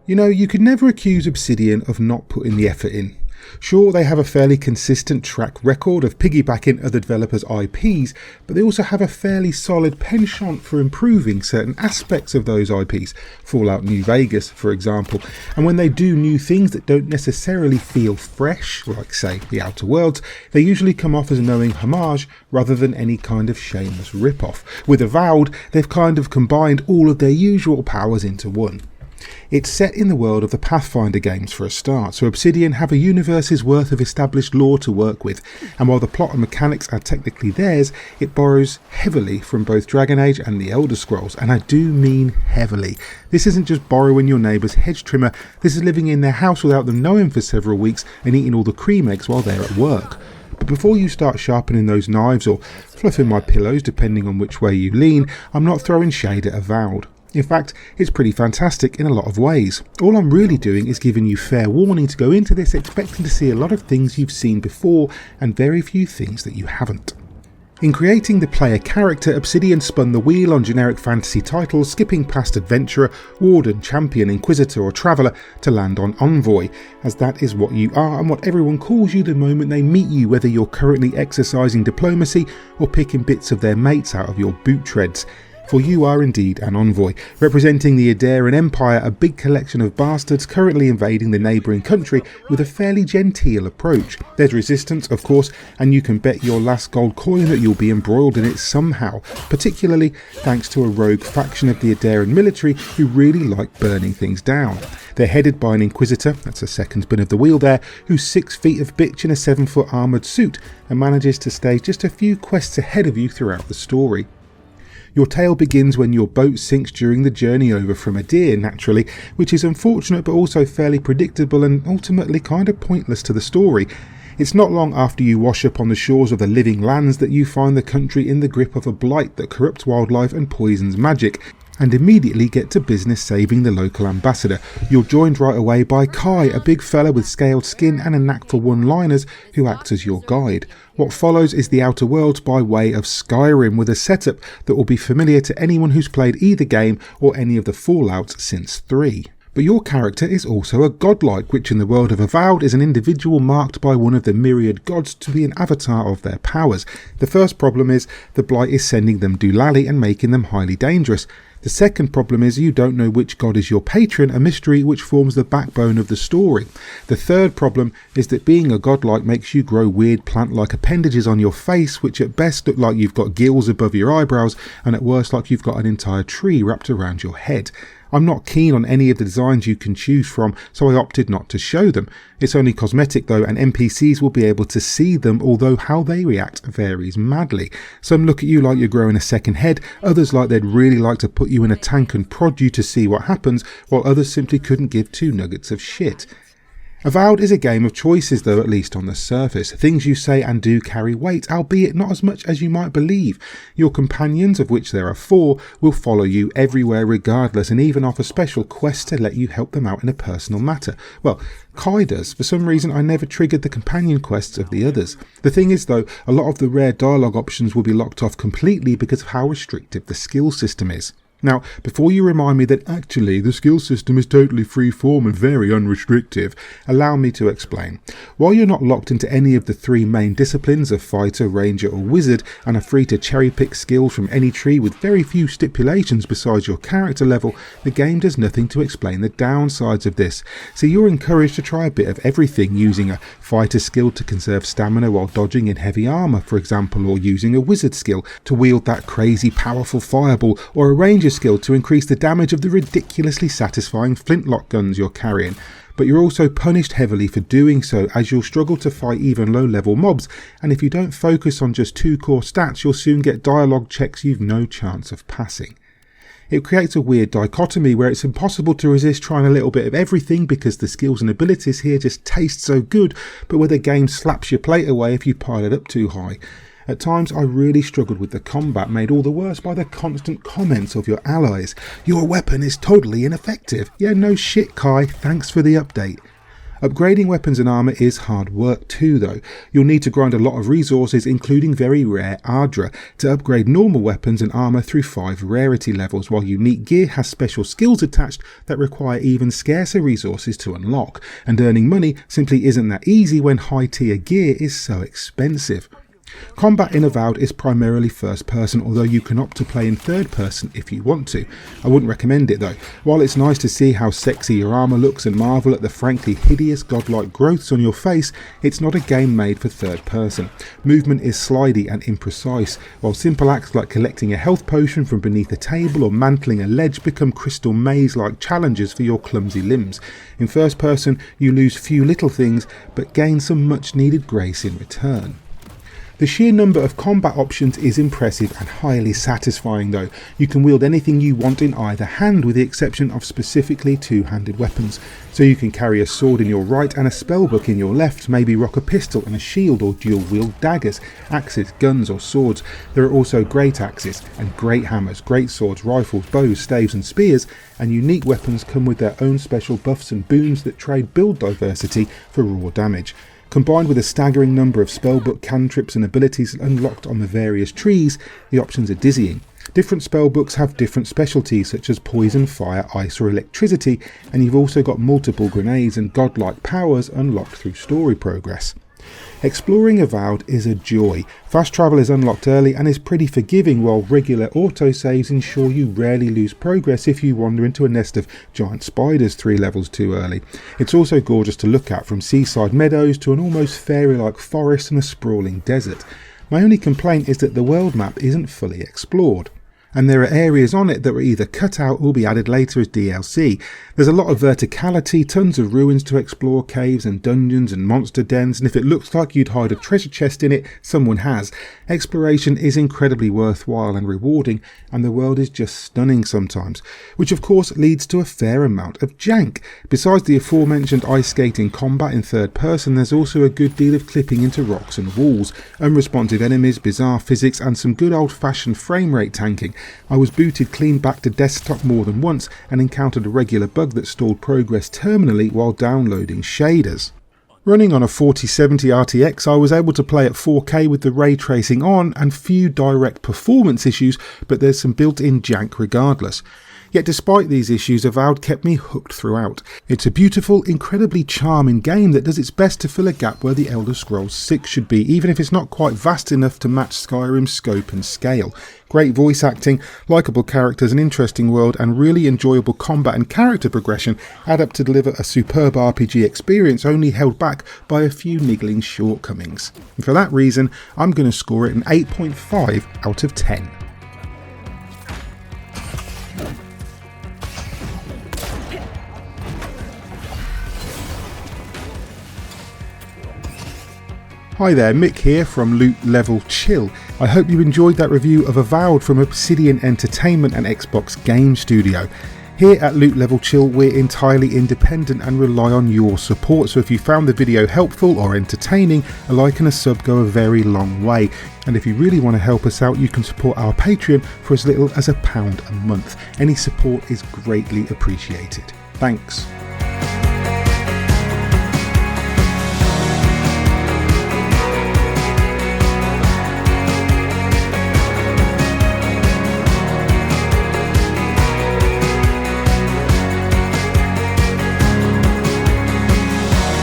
You know, you could never accuse Obsidian of not putting the effort in. Sure, they have a fairly consistent track record of piggybacking other developers' IPs, but they also have a fairly solid penchant for improving certain aspects of those IPs, Fallout New Vegas for example, and when they do new things that don't necessarily feel fresh, like say the Outer Worlds, they usually come off as a knowing homage rather than any kind of shameless rip-off. With Avowed, they've kind of combined all of their usual powers into one. It's set in the world of the Pathfinder games for a start, so Obsidian have a universe's worth of established lore to work with, and while the plot and mechanics are technically theirs, it borrows heavily from both Dragon Age and the Elder Scrolls, and I do mean heavily. This isn't just borrowing your neighbour's hedge trimmer, this is living in their house without them knowing for several weeks and eating all the cream eggs while they're at work. But before you start sharpening those knives or fluffing my pillows depending on which way you lean, I'm not throwing shade at Avowed. In fact, it's pretty fantastic in a lot of ways. All I'm really doing is giving you fair warning to go into this expecting to see a lot of things you've seen before and very few things that you haven't. In creating the player character, Obsidian spun the wheel on generic fantasy titles, skipping past Adventurer, Warden, Champion, Inquisitor or Traveller to land on Envoy, as that is what you are and what everyone calls you the moment they meet you, whether you're currently exercising diplomacy or picking bits of their mates out of your boot treads. For you are indeed an envoy, representing the Adaran Empire, a big collection of bastards currently invading the neighbouring country with a fairly genteel approach. There's resistance, of course, and you can bet your last gold coin that you'll be embroiled in it somehow, particularly thanks to a rogue faction of the Adaran military who really like burning things down. They're headed by an Inquisitor, that's a second spin of the wheel there, who's 6 feet of bitch in a 7-foot armoured suit and manages to stay just a few quests ahead of you throughout the story. Your tale begins when your boat sinks during the journey over from Adir, naturally, which is unfortunate but also fairly predictable and ultimately kind of pointless to the story. It's not long after you wash up on the shores of the Living Lands that you find the country in the grip of a blight that corrupts wildlife and poisons magic, and immediately get to business saving the local ambassador. You're joined right away by Kai, a big fella with scaled skin and a knack for one-liners who acts as your guide. What follows is the Outer Worlds by way of Skyrim, with a setup that will be familiar to anyone who's played either game or any of the Fallouts since 3. But your character is also a godlike, which in the world of Avowed is an individual marked by one of the myriad gods to be an avatar of their powers. The first problem is the blight is sending them doolally and making them highly dangerous. The second problem is you don't know which god is your patron, a mystery which forms the backbone of the story. The third problem is that being a godlike makes you grow weird plant-like appendages on your face, which at best look like you've got gills above your eyebrows, and at worst like you've got an entire tree wrapped around your head. I'm not keen on any of the designs you can choose from, so I opted not to show them. It's only cosmetic though, and NPCs will be able to see them, although how they react varies madly. Some look at you like you're growing a second head, others like they'd really like to put you in a tank and prod you to see what happens, while others simply couldn't give 2 nuggets of shit. Avowed is a game of choices though, at least on the surface. Things you say and do carry weight, albeit not as much as you might believe. Your companions, of which there are 4, will follow you everywhere regardless, and even offer special quests to let you help them out in a personal matter. Well, Kai does. For some reason I never triggered the companion quests of the others. The thing is though, a lot of the rare dialogue options will be locked off completely because of how restrictive the skill system is. Now, before you remind me that actually the skill system is totally free-form and very unrestrictive, allow me to explain. While you're not locked into any of the 3 main disciplines of fighter, ranger or wizard, and are free to cherry-pick skills from any tree with very few stipulations besides your character level, the game does nothing to explain the downsides of this. So you're encouraged to try a bit of everything, using a fighter skill to conserve stamina while dodging in heavy armour, for example, or using a wizard skill to wield that crazy powerful fireball, or a ranger skill to increase the damage of the ridiculously satisfying flintlock guns you're carrying. But you're also punished heavily for doing so, as you'll struggle to fight even low level mobs, and if you don't focus on just 2 core stats, you'll soon get dialogue checks you've no chance of passing. It creates a weird dichotomy where it's impossible to resist trying a little bit of everything because the skills and abilities here just taste so good, but where the game slaps your plate away if you pile it up too high. At times I really struggled with the combat, made all the worse by the constant comments of your allies. Your weapon is totally ineffective. Yeah, no shit Kai, thanks for the update. Upgrading weapons and armour is hard work too though. You'll need to grind a lot of resources, including very rare Ardra, to upgrade normal weapons and armour through 5 rarity levels, while unique gear has special skills attached that require even scarcer resources to unlock, and earning money simply isn't that easy when high tier gear is so expensive. Combat in Avowed is primarily first person, although you can opt to play in third person if you want to. I wouldn't recommend it though. While it's nice to see how sexy your armour looks and marvel at the frankly hideous godlike growths on your face, it's not a game made for third person. Movement is slidey and imprecise, while simple acts like collecting a health potion from beneath a table or mantling a ledge become crystal maze-like challenges for your clumsy limbs. In first person, you lose few little things, but gain some much needed grace in return. The sheer number of combat options is impressive and highly satisfying though. You can wield anything you want in either hand, with the exception of specifically two-handed weapons. So you can carry a sword in your right and a spellbook in your left, maybe rock a pistol and a shield, or dual wield daggers, axes, guns or swords. There are also great axes and great hammers, great swords, rifles, bows, staves and spears, and unique weapons come with their own special buffs and boons that trade build diversity for raw damage. Combined with a staggering number of spellbook cantrips and abilities unlocked on the various trees, the options are dizzying. Different spellbooks have different specialties such as poison, fire, ice or electricity, and you've also got multiple grenades and godlike powers unlocked through story progress. Exploring Avowed is a joy. Fast travel is unlocked early and is pretty forgiving, while regular autosaves ensure you rarely lose progress if you wander into a nest of giant spiders 3 levels too early. It's also gorgeous to look at, from seaside meadows to an almost fairy-like forest and a sprawling desert. My only complaint is that the world map isn't fully explored, and there are areas on it that were either cut out or will be added later as DLC. There's a lot of verticality, tons of ruins to explore, caves and dungeons and monster dens, and if it looks like you'd hide a treasure chest in it, someone has. Exploration is incredibly worthwhile and rewarding, and the world is just stunning sometimes, which of course leads to a fair amount of jank. Besides the aforementioned ice skating combat in third person, there's also a good deal of clipping into rocks and walls, unresponsive enemies, bizarre physics and some good old fashioned frame rate tanking. I was booted clean back to desktop more than once and encountered a regular bug that stalled progress terminally while downloading shaders. Running on a 4070 RTX, I was able to play at 4K with the ray tracing on and few direct performance issues, but there's some built-in jank regardless. Yet despite these issues, Avowed kept me hooked throughout. It's a beautiful, incredibly charming game that does its best to fill a gap where the Elder Scrolls 6 should be, even if it's not quite vast enough to match Skyrim's scope and scale. Great voice acting, likeable characters, an interesting world, and really enjoyable combat and character progression add up to deliver a superb RPG experience, only held back by a few niggling shortcomings. And for that reason, I'm going to score it an 8.5 out of 10. Hi there, Mick here from Loot Level Chill. I hope you enjoyed that review of Avowed from Obsidian Entertainment and Xbox Game Studio. Here at Loot Level Chill, we're entirely independent and rely on your support, so if you found the video helpful or entertaining, a like and a sub go a very long way. And if you really want to help us out, you can support our Patreon for as little as £1 a month. Any support is greatly appreciated. Thanks.